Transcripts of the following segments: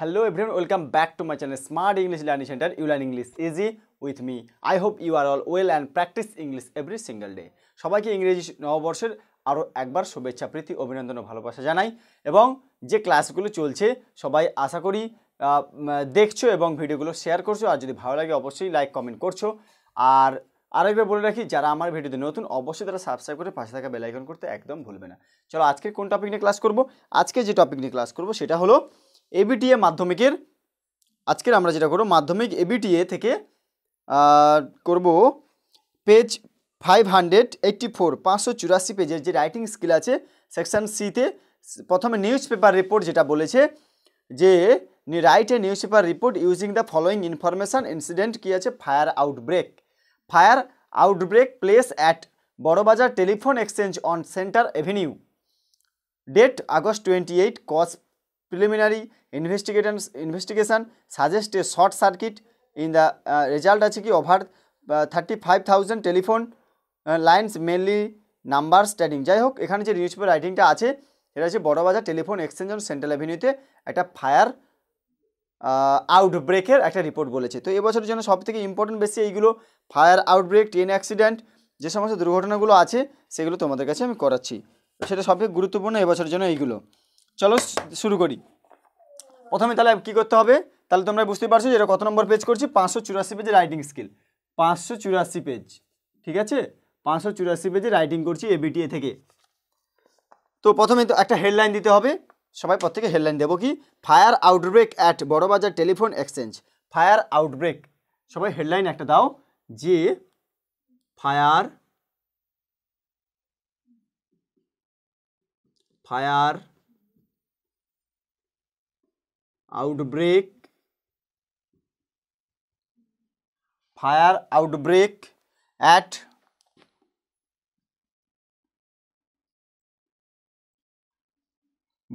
Hello everyone, welcome back to my channel Smart English Learning Center. You learn English easy with me. I hope you are all well and practice English every single day. সবাইকে ইংরেজি নববর্ষের আরো একবার শুভেচ্ছা প্রীতি অভিনন্দন ও ভালোবাসা জানাই এবং যে ক্লাসগুলো চলছে সবাই আশা করি দেখছো এবং ভিডিওগুলো শেয়ার করছো আর যদি ভালো লাগে অবশ্যই লাইক কমেন্ট করছো আর আরেকবার বলে রাখি যারা আমার ভিডিওতে নতুন অবশ্যই তারা সাবস্ক্রাইব করে পাশে থাকা বেল আইকন করতে একদম ভুলবে না। চলো আজকে কোন টপিক নিয়ে ক্লাস করব? আজকে যে টপিক নিয়ে ক্লাস করব সেটা হলো এবিটিএ মাধ্যমিকের আজকের আমরা যেটা করব মাধ্যমিক এবিটিএ থেকে করব পেজ 584 পেজের যে রাইটিং স্কিল আছে সেকশন সিতে প্রথমে নিউজ পেপার রিপোর্ট যেটা বলেছে যে write a newspaper report using the following information incident কি আছে fire outbreak place at Burrabazar telephone exchange on centre avenue date August 28 cause preliminary investigation suggest a short circuit in the result আছে কি over 35,000 telephone lines mainly number stating. যাই হোক এখানে যে news paper রাইটিংটা আছে সেটা হচ্ছে Burrabazar telephone exchange on central অ্যাভিনিউতে একটা ফায়ার আউটব্রেকের একটা রিপোর্ট বলেছে। তো এবছরের জন্য সবথেকে ইম্পর্টেন্ট বেশি এইগুলো ফায়ার আউটব্রেক, ট্রেন অ্যাক্সিডেন্ট, যে সমস্ত দুর্ঘটনাগুলো আছে সেগুলো তোমাদের কাছে আমি করাচ্ছি, সেটা সবথেকে গুরুত্বপূর্ণ এবছরের জন্য এইগুলো। চলো শুরু করি। প্রথমে তাহলে কী করতে হবে, তাহলে তোমরা বুঝতে পারছো যে এটা কত নম্বর পেজ করছি, 584 পেজে রাইটিং স্কিল, 584 পেজ, ঠিক আছে, 584 পেজে রাইটিং করছি এবিটিএ থেকে। তো প্রথমে তো একটা হেডলাইন দিতে হবে, সবাই প্রত্যেকে হেডলাইন দেবো কি fire outbreak at Burrabazar telephone exchange. Fire outbreak, সবাই হেডলাইন একটা দাও যে fire outbreak at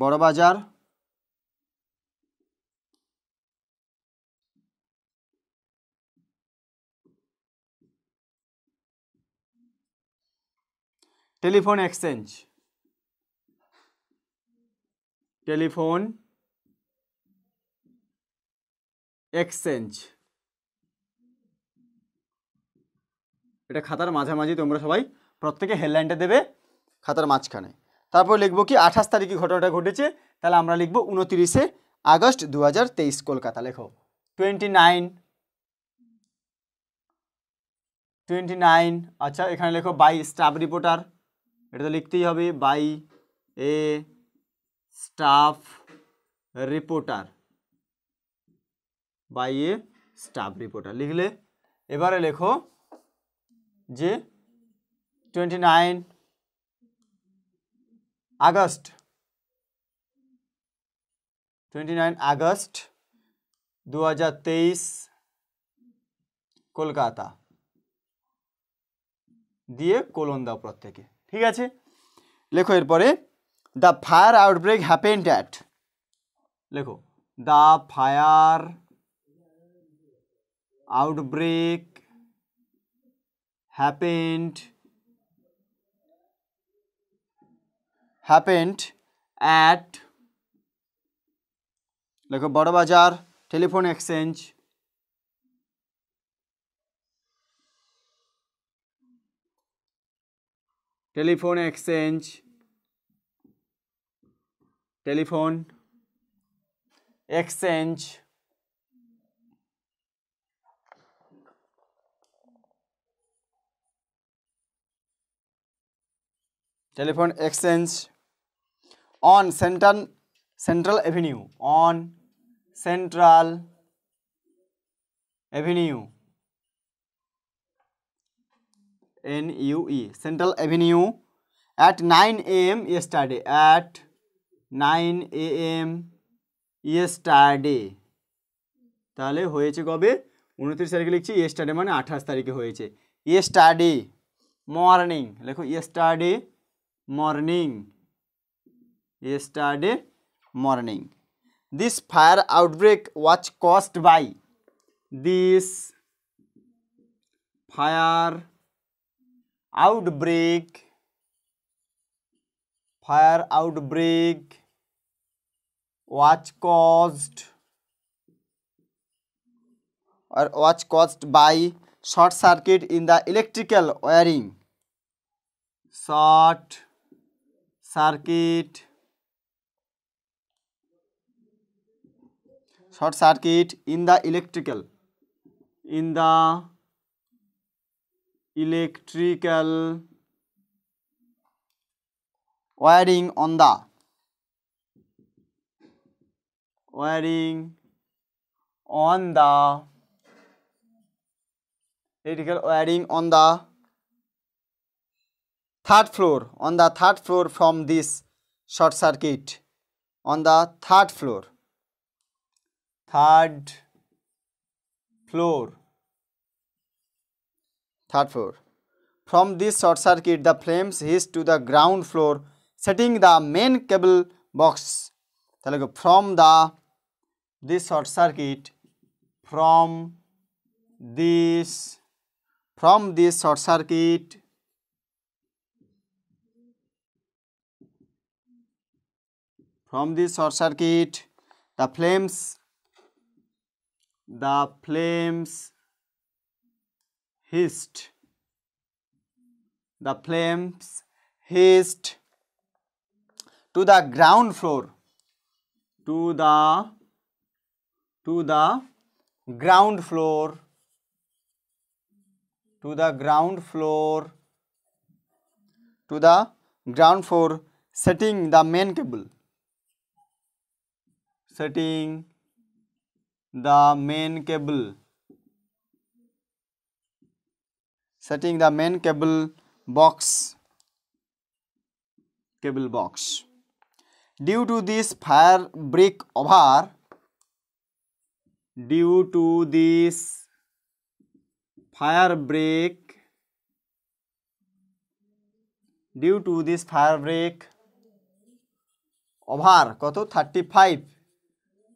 Burrabazar telephone exchange এটা খাতার মাঝামাঝি তোমরা সবাই প্রত্যেকে হেডলাইনটা দেবে খাতার মাঝখানে। তারপর লিখবো কি 28 তারিখে ঘটনাটা ঘটেছে, তাহলে আমরা লিখবো 29 আগস্ট 2023 কলকাতা। লেখো 29, আচ্ছা এখানে লেখো বাই স্টাফ রিপোর্টার, এটা তো লিখতেই হবে, বাই এ স্টাফ রিপোর্টার, লিখলে এবারে লেখো যে 29 আগস্ট 2023 কলকাতা দিয়ে কোলন দাও প্রত্যেকে, ঠিক আছে। লেখো এরপরে the fire outbreak happened at, লেখো the fire outbreak happened at লেখো Burrabazar telephone exchange on Central Avenue, NUE Central Avenue at 9 AM yesterday, তাহলে হয়েছে কবে? 29 তারিখে লিখছি, ইয়েস্টারডে মানে 28 তারিখে হয়েছে। ইয়েস্টারডে মর্নিং, লেখো yesterday morning. This fire outbreak was caused by was caused or was caused by short circuit in the electrical wiring. Short circuit in the electrical wiring on the electrical wiring on the third floor from this short circuit. On the third floor from this short circuit, the flames hissed to the ground floor, setting the main cable box. From this short circuit, from this short circuit, the flames hissed to the ground floor, setting the main cable. Box. Due to this fire break over, কত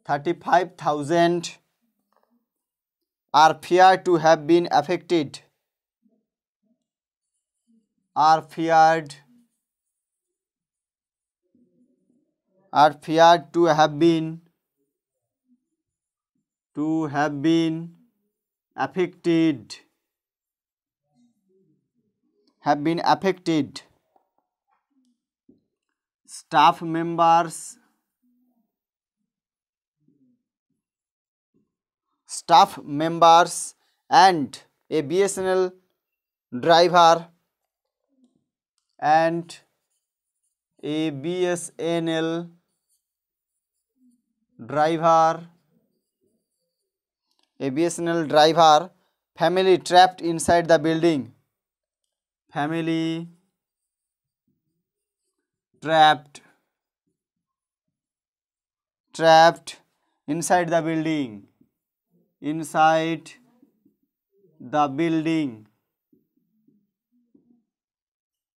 35,000 are feared to have been affected. Are feared to have been affected. Staff members and a BSNL driver family trapped inside the building. Trapped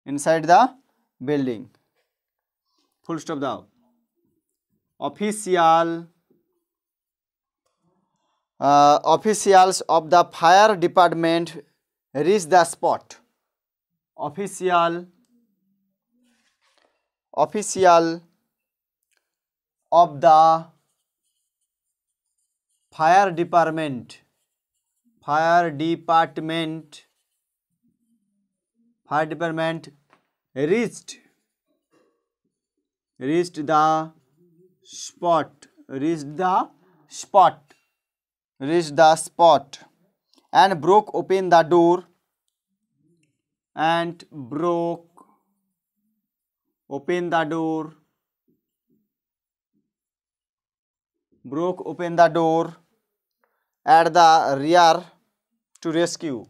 inside the building. Full stop দাও. Officials of the fire department reached the spot. Official of the fire department reached the spot and broke open the door at the rear to rescue.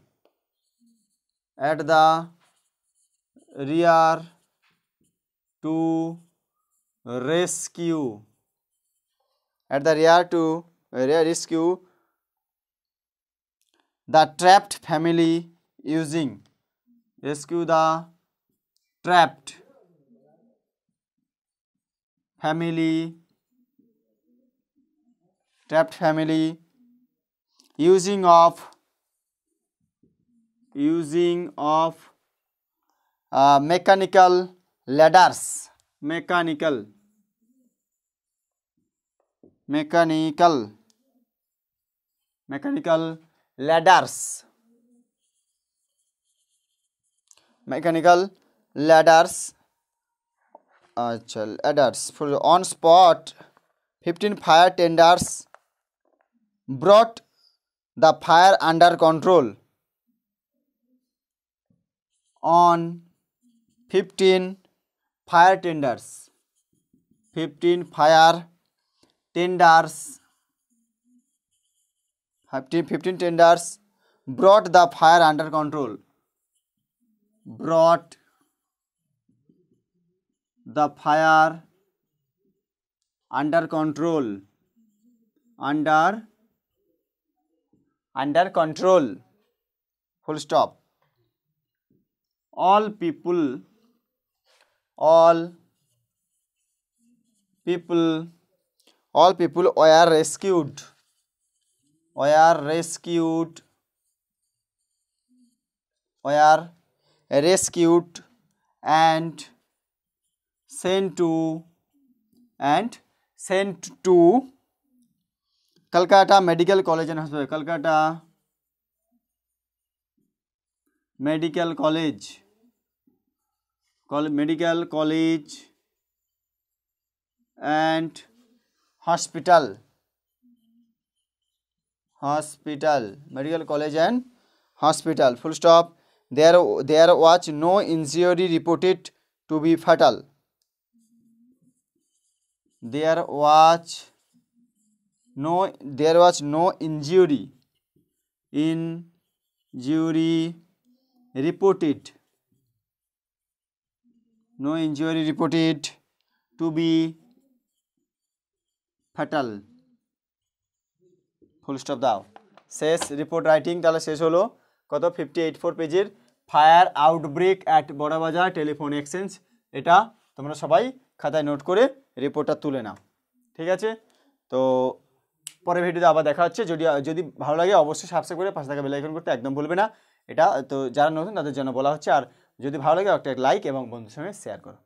The trapped family using mechanical ladders. mechanical ladders, mechanical ladders, ladders. For on spot 15 fire tenders brought the fire under control. On 15 fire tenders, 15 fire tenders, 15 tenders brought the fire under control. Brought the fire under control. Under control. Full stop. All people were rescued. And sent to Calcutta Medical College and Hospital. Calcutta Medical College and Hospital. Medical College and Hospital. Full stop. There was no injury reported to be fatal. There was no injury reported. No injury reported to be fatal. Full stop দাও। শেষ report writing তাহলে শেষ হলো। কত 58 পেজের fire outbreak at Burrabazar telephone exchange. এটা তোমরা সবাই খাতায় নোট করে রিপোর্টটা তুলে নাও, ঠিক আছে? তো পরের ভিডিওতে আবার দেখা হচ্ছে। যদি ভালো লাগে অবশ্যই সাবস্ক্রাইব করে পাশে থাকা বেল আইকন করতে একদম ভুলবে না। এটা তো যারা নতুন তাদের জন্য বলা হচ্ছে। আর যদি ভালো লাগে একটা লাইক এবং বন্ধুদের সঙ্গে শেয়ার করো।